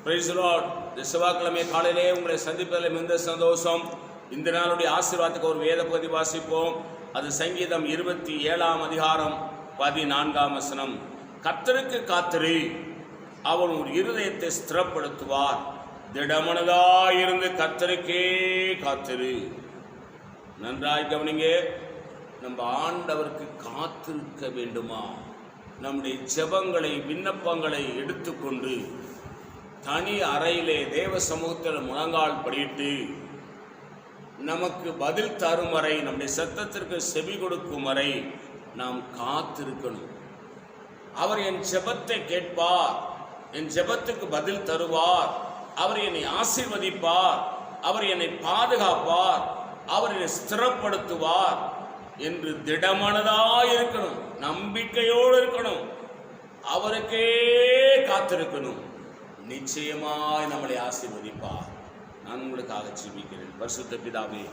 Praise the Lord. இந்த செவ்வாய்க்கிழமை காலையிலே உங்களை சந்திப்பதில் மிகுந்த சந்தோஷம். இந்த நாளுடைய ஆசீர்வாதத்துக்கு ஒரு வேத பகுதி வாசிப்போம். அது சங்கீதம் 27ஆம் அதிகாரம் 14ஆம் வசனம். கர்த்தருக்கு காத்திரு, அவர் ஒரு இருதயத்தை ஸ்திரப்படுத்துவார். திடமனதாயிருந்து கர்த்தருக்கே காத்திரு. நன்றாய் கவனிங்க. நம்ம ஆண்டவருக்கு காத்திருக்க வேண்டுமா? நம்முடைய ஜெபங்களை விண்ணப்பங்களை எடுத்துக்கொண்டு தனி அறையிலே தேவ சமூகத்தில் முழங்கால் படியிட்டு நமக்கு பதில் தரும் வரை, நம்முடைய சத்தத்திற்கு செவி கொடுக்கும் வரை நாம் காத்திருக்கணும். அவர் என் ஜெபத்தை கேட்பார், என் ஜெபத்துக்கு பதில் தருவார், அவர் என்னை ஆசீர்வதிப்பார், அவர் என்னை பாதுகாப்பார், அவர் என்னை ஸ்திரப்படுத்துவார் என்று திடமனதாய் இருக்கணும், நம்பிக்கையோடு இருக்கணும், அவருக்கே காத்திருக்கணும். நிச்சயமாய் நம்மளை ஆசீர்வதிப்பார். நான் உங்களுக்காக ஜெபிக்கிறேன். பரிசுத்த பிதாவே,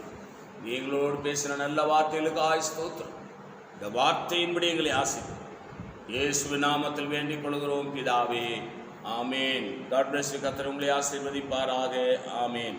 எங்களோடு பேசின நல்ல வார்த்தைகளுக்காக ஸ்தோத்திரம். இந்த வார்த்தையின்படி எங்களை ஆசீர்வதி. இயேசுவின் நாமத்தில் வேண்டிக் கொள்கிறோம் பிதாவே, ஆமேன். God bless you. கர்த்தர் உங்களை ஆசீர்வதிப்பாராக. ஆமேன்.